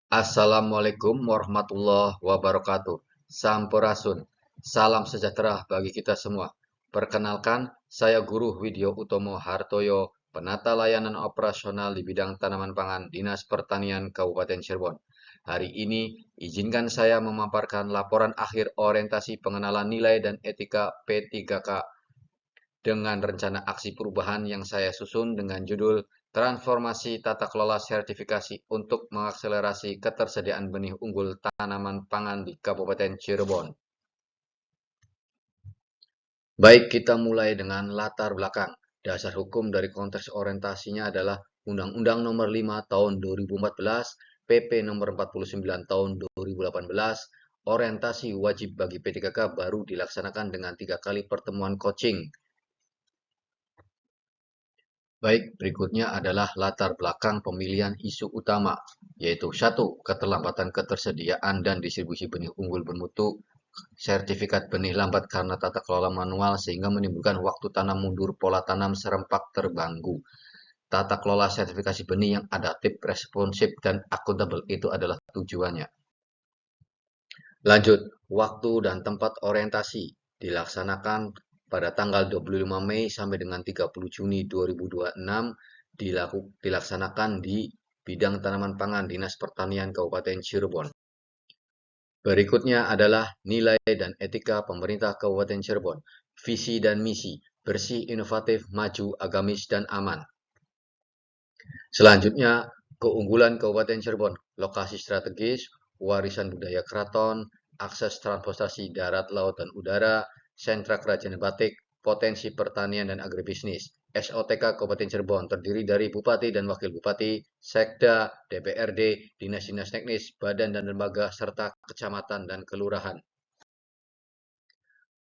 Assalamualaikum warahmatullahi wabarakatuh. Sampurasun. Salam sejahtera bagi kita semua. Perkenalkan, saya Guru Widyo Utomo Hartoyo, penata layanan operasional di bidang tanaman pangan Dinas Pertanian Kabupaten Cirebon. Hari ini, izinkan saya memaparkan laporan akhir orientasi pengenalan nilai dan etika P3K dengan rencana aksi perubahan yang saya susun dengan judul Transformasi Tata Kelola Sertifikasi untuk mengakselerasi ketersediaan benih unggul tanaman pangan di Kabupaten Cirebon. Baik, kita mulai dengan latar belakang. Dasar hukum dari konteks orientasinya adalah Undang-Undang Nomor 5 Tahun 2014, PP Nomor 49 Tahun 2018, orientasi wajib bagi P3K baru dilaksanakan dengan 3 kali pertemuan coaching. Baik, berikutnya adalah latar belakang pemilihan isu utama, yaitu 1. Keterlambatan ketersediaan dan distribusi benih unggul bermutu, sertifikat benih lambat karena tata kelola manual sehingga menimbulkan waktu tanam mundur, pola tanam serempak terganggu. Tata kelola sertifikasi benih yang adaptif, responsif, dan akuntabel itu adalah tujuannya. Lanjut, waktu dan tempat orientasi dilaksanakan pada tanggal 25 Mei sampai dengan 30 Juni 2026 dilaksanakan di bidang tanaman pangan Dinas Pertanian Kabupaten Cirebon. Berikutnya adalah nilai dan etika pemerintah Kabupaten Cirebon. Visi dan misi, bersih, inovatif, maju, agamis, dan aman. Selanjutnya, keunggulan Kabupaten Cirebon, lokasi strategis, warisan budaya keraton, akses transportasi darat, laut, dan udara, sentra kerajaan batik, potensi pertanian dan agribisnis. SOTK Kabupaten Cirebon terdiri dari Bupati dan Wakil Bupati, Sekda, DPRD, dinas-dinas teknis, badan dan lembaga, serta kecamatan dan kelurahan.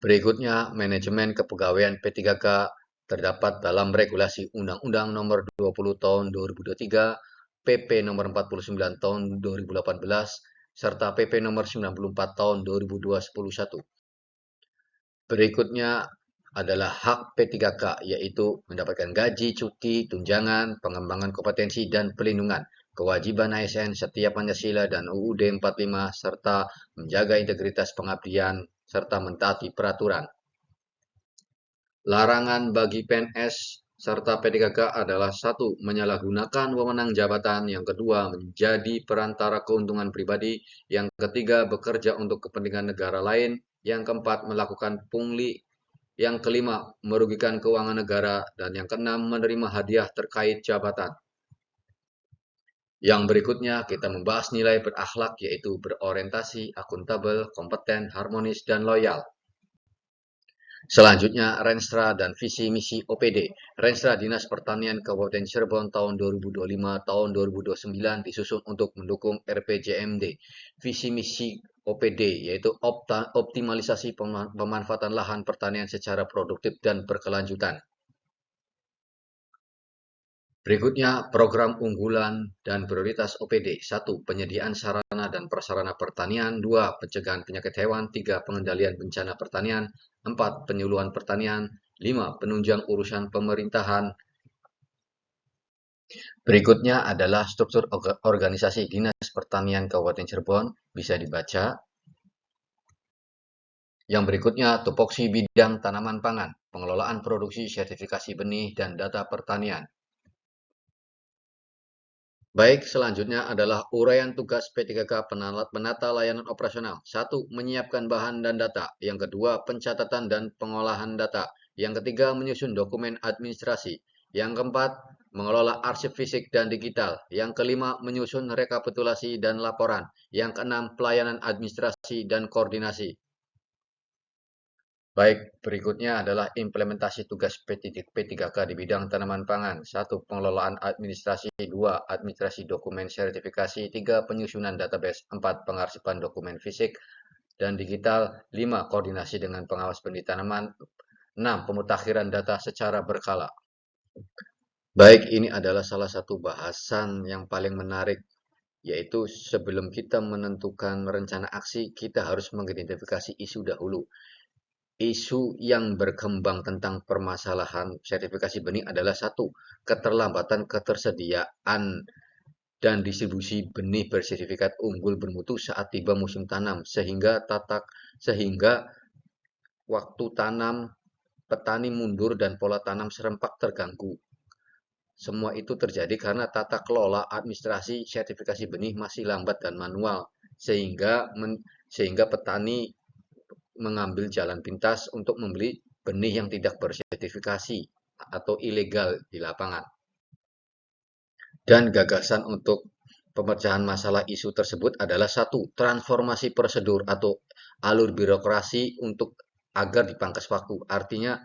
Berikutnya, manajemen kepegawaian P3K terdapat dalam regulasi Undang-Undang Nomor 20 Tahun 2023, PP Nomor 49 Tahun 2018, serta PP Nomor 94 Tahun 2021. Berikutnya adalah hak P3K, yaitu mendapatkan gaji, cuti, tunjangan, pengembangan kompetensi, dan pelindungan, kewajiban ASN setiap Pancasila dan UUD 45, serta menjaga integritas pengabdian, serta mentaati peraturan. Larangan bagi PNS serta P3K adalah 1. Menyalahgunakan wewenang jabatan, yang kedua menjadi perantara keuntungan pribadi, yang ketiga bekerja untuk kepentingan negara lain, yang keempat melakukan pungli, yang kelima merugikan keuangan negara, dan yang keenam menerima hadiah terkait jabatan. Yang berikutnya kita membahas nilai berakhlak, yaitu berorientasi, akuntabel, kompeten, harmonis, dan loyal. Selanjutnya, Renstra dan visi misi OPD. Renstra Dinas Pertanian Kabupaten Cirebon tahun 2025 tahun 2029 disusun untuk mendukung RPJMD. Visi misi OPD yaitu optimalisasi pemanfaatan lahan pertanian secara produktif dan berkelanjutan. Berikutnya, program unggulan dan prioritas OPD. 1. Penyediaan sarana dan prasarana pertanian. 2. Pencegahan penyakit hewan. 3. Pengendalian bencana pertanian. 4. Penyuluhan pertanian. 5. Penunjang urusan pemerintahan. Berikutnya adalah struktur organisasi Dinas Pertanian Kabupaten Cirebon. Bisa dibaca. Yang berikutnya, tupoksi bidang tanaman pangan, pengelolaan produksi, sertifikasi benih, dan data pertanian. Baik, selanjutnya adalah uraian tugas P3K penata layanan operasional. 1. Menyiapkan bahan dan data. Yang kedua, pencatatan dan pengolahan data. Yang ketiga, menyusun dokumen administrasi. Yang keempat, mengelola arsip fisik dan digital. Yang kelima, menyusun rekapitulasi dan laporan. Yang keenam, pelayanan administrasi dan koordinasi. Baik, berikutnya adalah implementasi tugas P3K di bidang tanaman pangan. 1. Pengelolaan administrasi. 2. Administrasi dokumen sertifikasi. 3. Penyusunan database. 4. Pengarsipan dokumen fisik dan digital. 5. Koordinasi dengan pengawas benih tanaman. 6. Pemutakhiran data secara berkala. Baik, ini adalah salah satu bahasan yang paling menarik, yaitu sebelum kita menentukan rencana aksi, kita harus mengidentifikasi isu dahulu. Isu yang berkembang tentang permasalahan sertifikasi benih adalah 1. Keterlambatan ketersediaan dan distribusi benih bersertifikat unggul bermutu saat tiba musim tanam, sehingga waktu tanam petani mundur dan pola tanam serempak terganggu. Semua itu terjadi karena tata kelola administrasi sertifikasi benih masih lambat dan manual, sehingga petani mengambil jalan pintas untuk membeli benih yang tidak bersertifikasi atau ilegal di lapangan. Dan gagasan untuk pemecahan masalah isu tersebut adalah satu, transformasi prosedur atau alur birokrasi agar dipangkas waktu. Artinya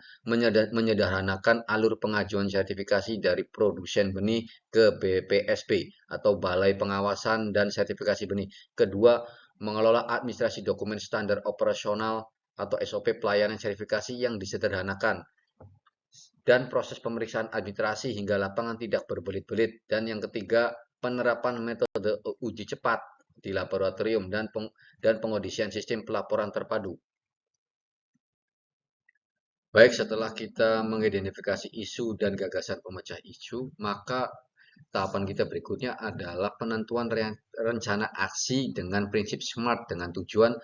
menyederhanakan alur pengajuan sertifikasi dari produsen benih ke BPSB atau Balai Pengawasan dan Sertifikasi Benih. Kedua, mengelola administrasi dokumen standar operasional atau SOP pelayanan sertifikasi yang disederhanakan. Dan proses pemeriksaan administrasi hingga lapangan tidak berbelit-belit. Dan yang ketiga, penerapan metode uji cepat di laboratorium dan pengondisian sistem pelaporan terpadu. Baik, setelah kita mengidentifikasi isu dan gagasan pemecah isu, maka tahapan kita berikutnya adalah penentuan rencana aksi dengan prinsip SMART dengan tujuan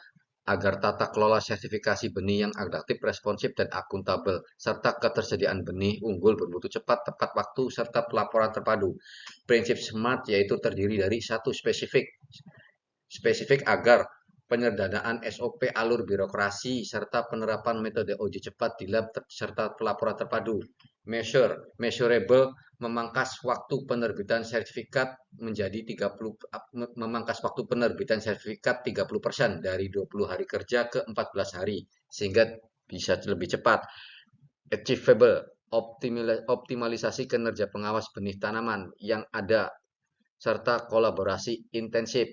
agar tata kelola sertifikasi benih yang adaptif, responsif, dan akuntabel, serta ketersediaan benih unggul bermutu cepat, tepat waktu, serta pelaporan terpadu. Prinsip SMART yaitu terdiri dari satu spesifik agar penyederhanaan SOP alur birokrasi serta penerapan metode uji cepat di lab serta pelaporan terpadu. Measurable memangkas waktu penerbitan sertifikat 30% dari 20 hari kerja ke 14 hari sehingga bisa lebih cepat. Achievable optimalisasi kinerja pengawas benih tanaman yang ada serta kolaborasi intensif.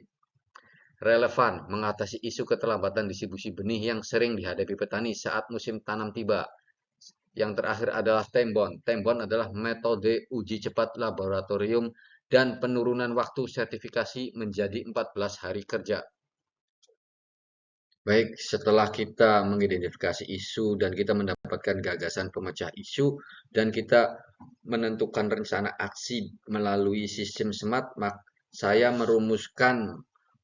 Relevan mengatasi isu keterlambatan distribusi benih yang sering dihadapi petani saat musim tanam tiba. Yang terakhir adalah Tembon. Tembon adalah metode uji cepat laboratorium dan penurunan waktu sertifikasi menjadi 14 hari kerja. Baik, setelah kita mengidentifikasi isu dan kita mendapatkan gagasan pemecah isu dan kita menentukan rencana aksi melalui sistem SMART, saya merumuskan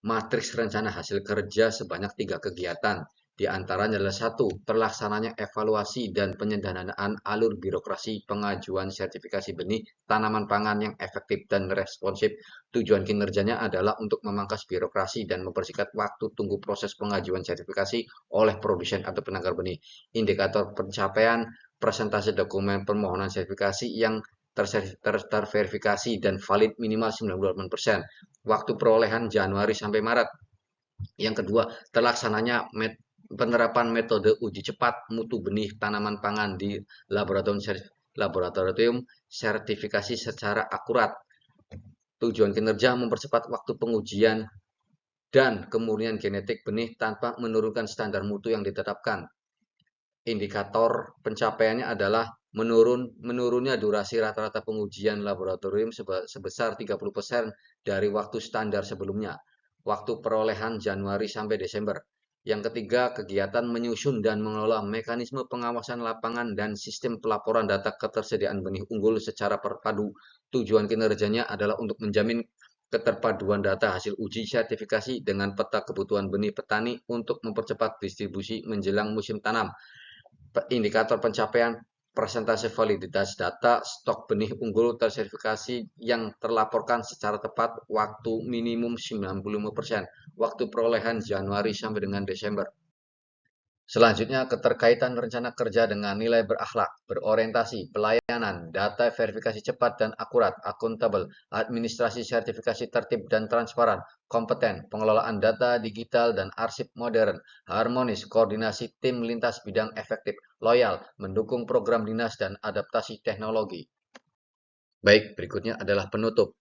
matriks rencana hasil kerja sebanyak 3 kegiatan. Di antaranya adalah satu, terlaksananya evaluasi dan penyederhanaan alur birokrasi pengajuan sertifikasi benih tanaman pangan yang efektif dan responsif. Tujuan kinerjanya adalah untuk memangkas birokrasi dan mempersingkat waktu tunggu proses pengajuan sertifikasi oleh produsen atau penangkar benih. Indikator pencapaian presentasi dokumen permohonan sertifikasi yang terverifikasi dan valid minimal 98%. Waktu perolehan Januari sampai Maret. Yang kedua, terlaksananya penerapan metode uji cepat mutu benih tanaman pangan di laboratorium sertifikasi secara akurat. Tujuan kinerja mempercepat waktu pengujian dan kemurnian genetik benih tanpa menurunkan standar mutu yang ditetapkan. Indikator pencapaiannya adalah menurunnya durasi rata-rata pengujian laboratorium sebesar 30% dari waktu standar sebelumnya. Waktu perolehan Januari sampai Desember. Yang ketiga, kegiatan menyusun dan mengelola mekanisme pengawasan lapangan dan sistem pelaporan data ketersediaan benih unggul secara terpadu. Tujuan kinerjanya adalah untuk menjamin keterpaduan data hasil uji sertifikasi dengan peta kebutuhan benih petani untuk mempercepat distribusi menjelang musim tanam. Indikator pencapaian persentase validitas data stok benih unggul tersertifikasi yang terlaporkan secara tepat waktu minimum 95%, waktu perolehan Januari sampai dengan Desember. Selanjutnya, keterkaitan rencana kerja dengan nilai berakhlak, berorientasi, pelayanan, data verifikasi cepat dan akurat, akuntabel, administrasi sertifikasi tertib dan transparan, kompeten, pengelolaan data digital dan arsip modern, harmonis, koordinasi tim lintas bidang efektif, loyal, mendukung program dinas dan adaptasi teknologi. Baik, berikutnya adalah penutup.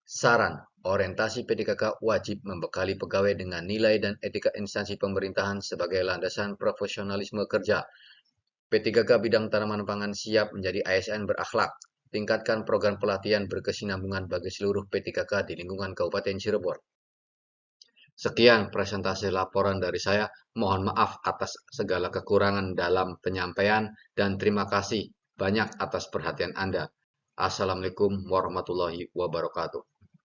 Saran, orientasi P3K wajib membekali pegawai dengan nilai dan etika instansi pemerintahan sebagai landasan profesionalisme kerja. P3K bidang tanaman pangan siap menjadi ASN berakhlak. Tingkatkan program pelatihan berkesinambungan bagi seluruh P3K di lingkungan Kabupaten Cirebon. Sekian presentasi laporan dari saya. Mohon maaf atas segala kekurangan dalam penyampaian dan terima kasih banyak atas perhatian Anda. Assalamualaikum warahmatullahi wabarakatuh.